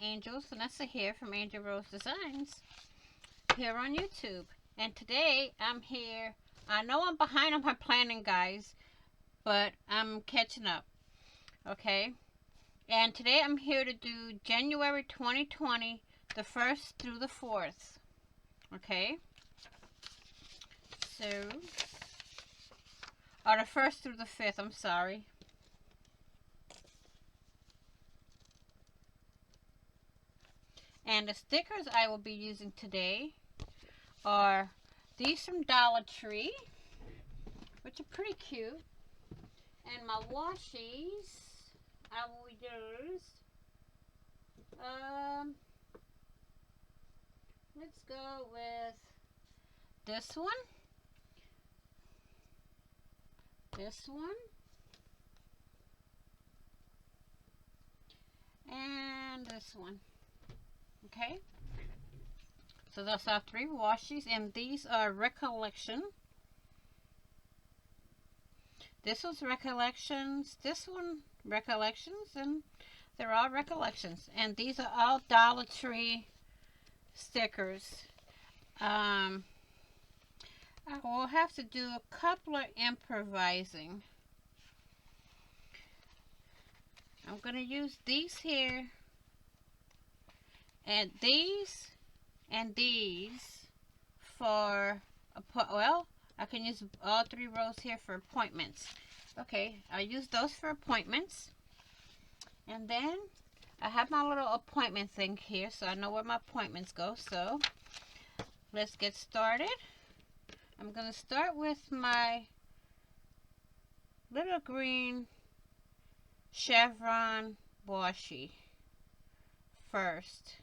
Angels, Vanessa here from Angel Rose Designs here on YouTube. And today I'm here. I know I'm behind on my planning, guys, but I'm catching up. Okay? And today I'm here to do January 2020, the 1st through the 4th. Okay? So, or the 1st through the 5th, I'm sorry. And the stickers I will be using today are these from Dollar Tree, which are pretty cute. And my washies, I will use, let's go with this one, and this one. Okay, so those are 3 washies, and these are Recollection. This was Recollections, this one Recollections, and they're all Recollections. And these are all Dollar Tree stickers. I will have to do a couple of improvising. I'm going to use these here. And these for, well, I can use all 3 rows here for appointments. Okay, I'll use those for appointments. And then I have my little appointment thing here, so I know where my appointments go. So let's get started. I'm going to start with my little green chevron washi first.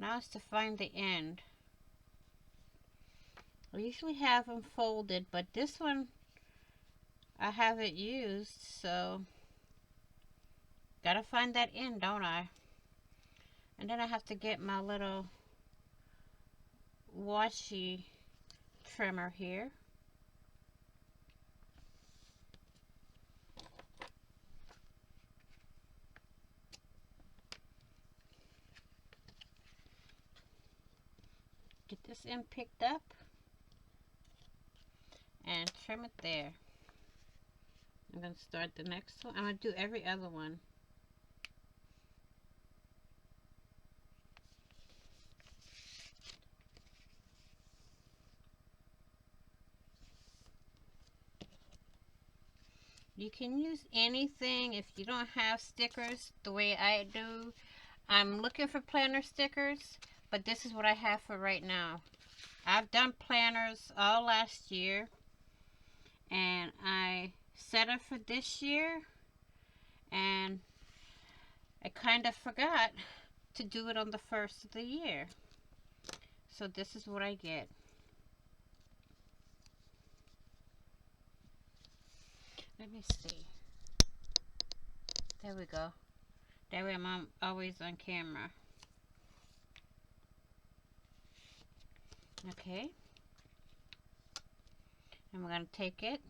Now it's to find the end. I usually have them folded, but this one I haven't used, so gotta find that end, don't I? And then I have to get my little washi trimmer here. Get this end picked up and trim it there. I'm going to start the next one. I'm going to do every other one. You can use anything if you don't have stickers the way I do. I'm looking for planner stickers, but this is what I have for right now. I've done planners all last year, and I set it for this year, and I kind of forgot to do it on the 1st of the year. So this is what I get. Let me see. There we go. That way I'm always on camera. Okay. And we're going to take it,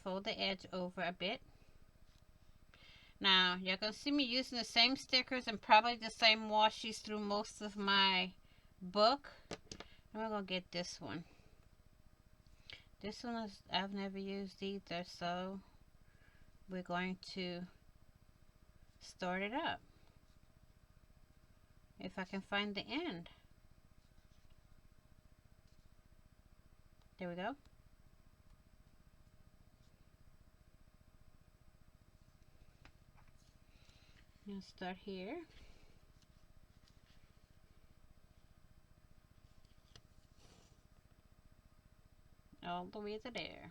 fold the edge over a bit. Now, you're going to see me using the same stickers and probably the same washies through most of my book. And we're going to get this one. This one is, I've never used either, so we're going to start it up. If I can find the end. There we go. Now start here. All the way to there.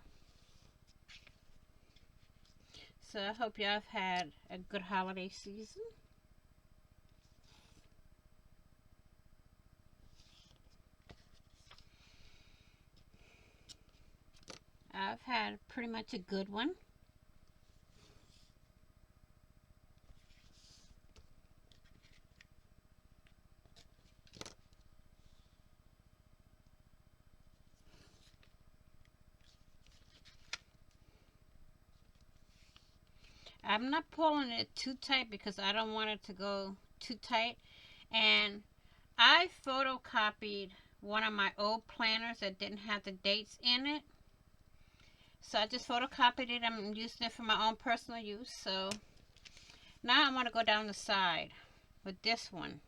So I hope y'all have had a good holiday season. I've had pretty much a good one. I'm not pulling it too tight because I don't want it to go too tight. And I photocopied one of my old planners that didn't have the dates in it. So I just photocopied it. I'm using it for my own personal use. So now I want to go down the side with this one.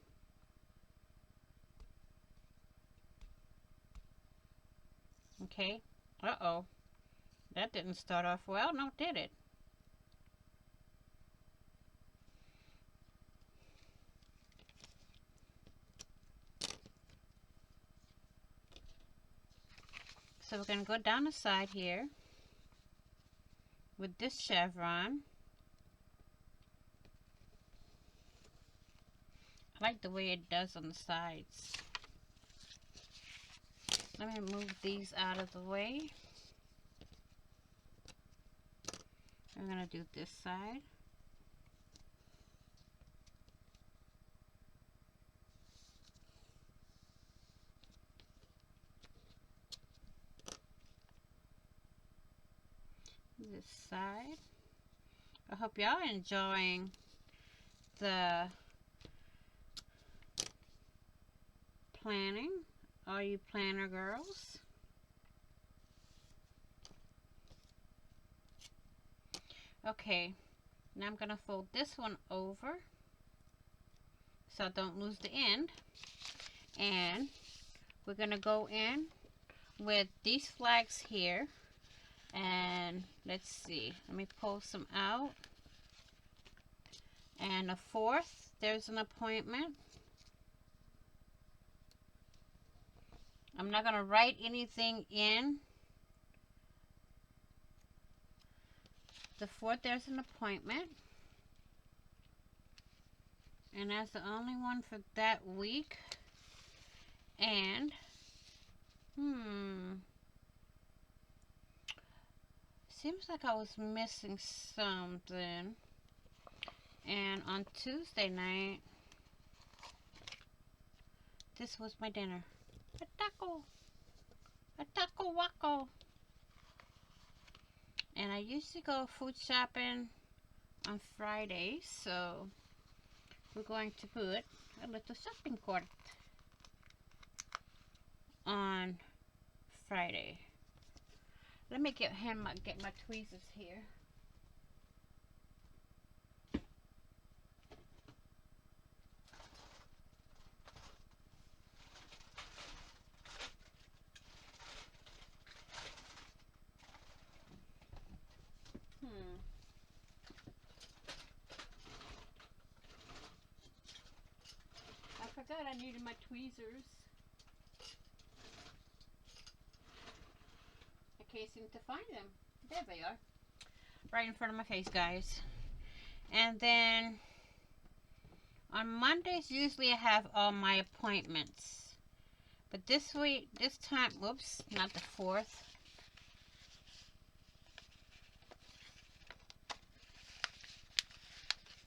Okay. Uh-oh. That didn't start off well, no, did it? So we're going to go down the side here with this chevron. I like the way it does on the sides. Let me move these out of the way. I'm going to do this side. This side. I hope y'all enjoying the planning, all you planner girls. Okay, now I'm going to fold this one over so I don't lose the end. And we're going to go in with these flags here. And let's see, let me pull some out. And the 4th, there's an appointment. I'm not going to write anything in. The 4th, there's an appointment. And that's the only one for that week. And, seems like I was missing something. And on Tuesday night, this was my dinner. A taco waco. And I usually go food shopping on Fridays, so we're going to put a little shopping cart on Friday. Let me get my tweezers here. I forgot I needed my tweezers. I can't seem to find them. There they are. Right in front of my face, guys. And then on Mondays, usually I have all my appointments. But this week, this time, whoops, not the 4th.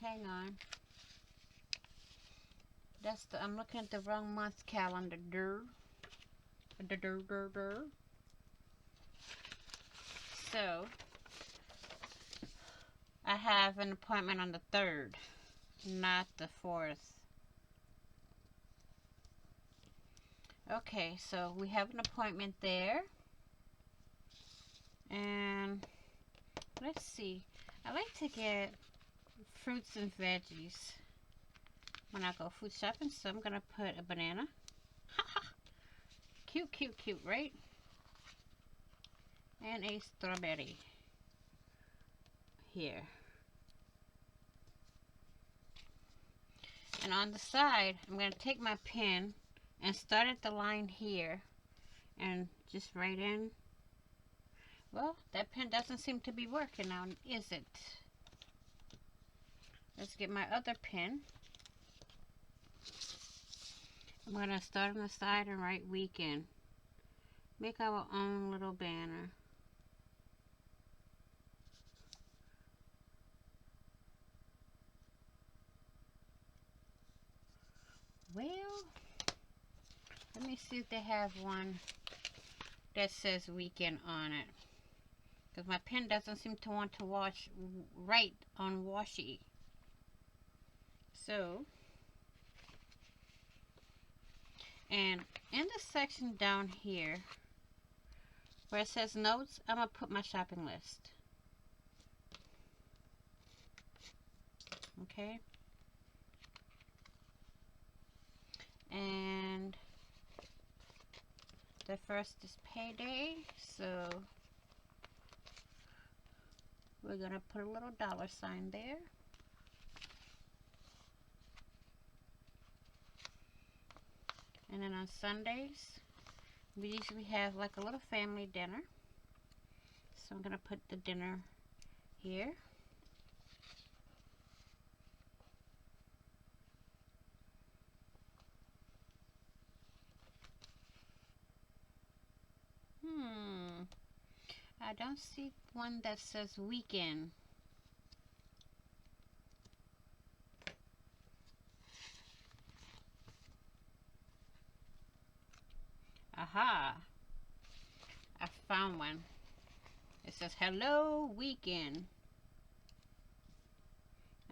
Hang on. I'm looking at the wrong month calendar. So, I have an appointment on the 3rd, not the 4th. Okay, so we have an appointment there. And let's see. I like to get fruits and veggies when I go food shopping, so I'm gonna put a banana. Cute, cute, cute, right? And a strawberry here. And on the side, I'm gonna take my pen and start at the line here and just write in. Well, that pen doesn't seem to be working now, is it? Let's get my other pen. I'm going to start on the side and write weekend. Make our own little banner. Well, let me see if they have one that says weekend on it. Because my pen doesn't seem to want to write on washi. So, And in the section down here where it says notes, I'm going to put my shopping list. Okay. And the first is payday, so we're going to put a little $sign there. And then on Sundays, we usually have like a little family dinner. So I'm going to put the dinner here. I don't see one that says weekend. Aha! I found one. It says hello weekend.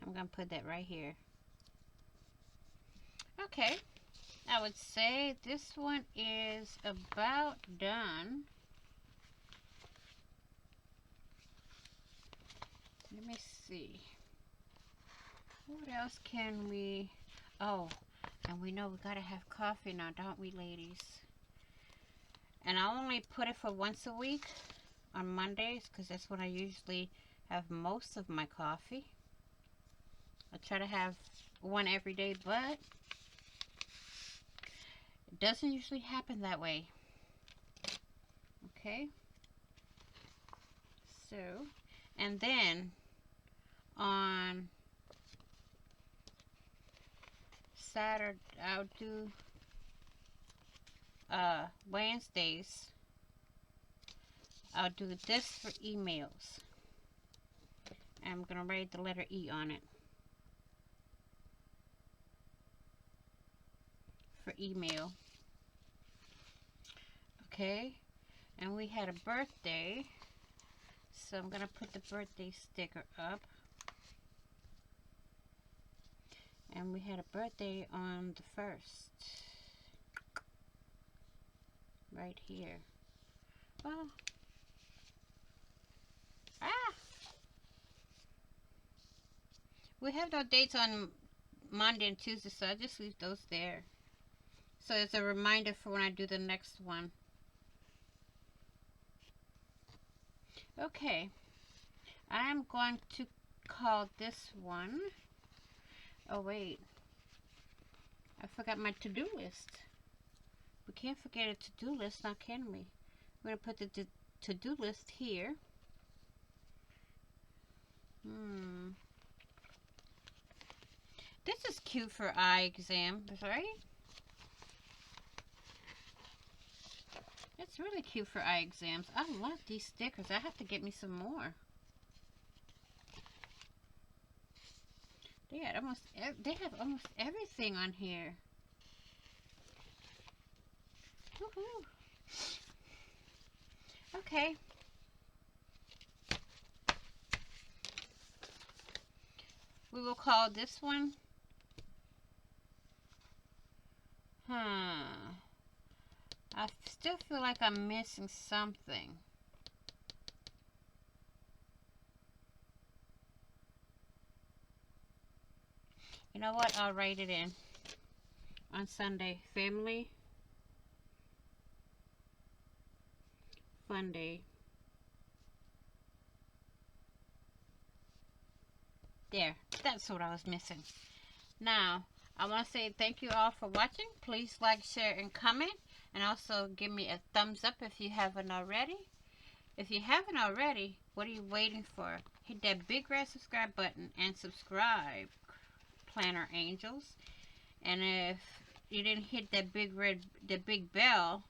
I'm gonna put that right here. Okay, I would say this one is about done. Let me see. What else can we... Oh, and we know we gotta have coffee now, don't we, ladies? And I'll only put it for once a week on Mondays because that's when I usually have most of my coffee. I try to have one every day, but it doesn't usually happen that way. Okay. So, and then on Saturday, I'll do Wednesdays, I'll do this for emails. I'm going to write the letter E on it. For email. Okay. And we had a birthday. So I'm going to put the birthday sticker up. And we had a birthday on the 1st. Right here. Oh. Ah! We have no dates on Monday and Tuesday, so I just leave those there. So it's a reminder for when I do the next one. Okay. I'm going to call this one... Oh, wait. I forgot my to-do list. We can't forget a to-do list, now can we? We're going to put the to-do list here. This is cute for eye exams, right? It's really cute for eye exams. I love these stickers. I have to get me some more. They have almost everything on here. Woohoo! Okay. We will call this one. I still feel like I'm missing something. You know what? I'll write it in. On Sunday. Family Fun Day. There. That's what I was missing. Now, I want to say thank you all for watching. Please like, share, and comment. And also give me a thumbs up if you haven't already. If you haven't already, what are you waiting for? Hit that big red subscribe button and subscribe, Planner Angels. And if you didn't hit that big bell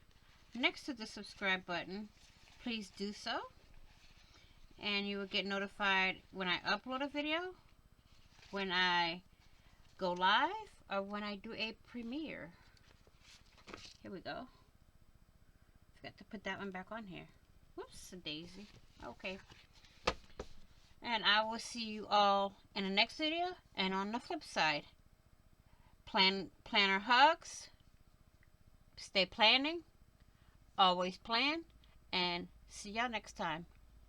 next to the subscribe button, please do so. And you will get notified when I upload a video, when I go live, or when I do a premiere. Here we go. Forgot to put that one back on here. Whoops, a daisy. Okay. And I will see you all in the next video and on the flip side. Planner hugs. Stay planning, always plan, and see y'all next time.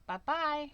Bye bye.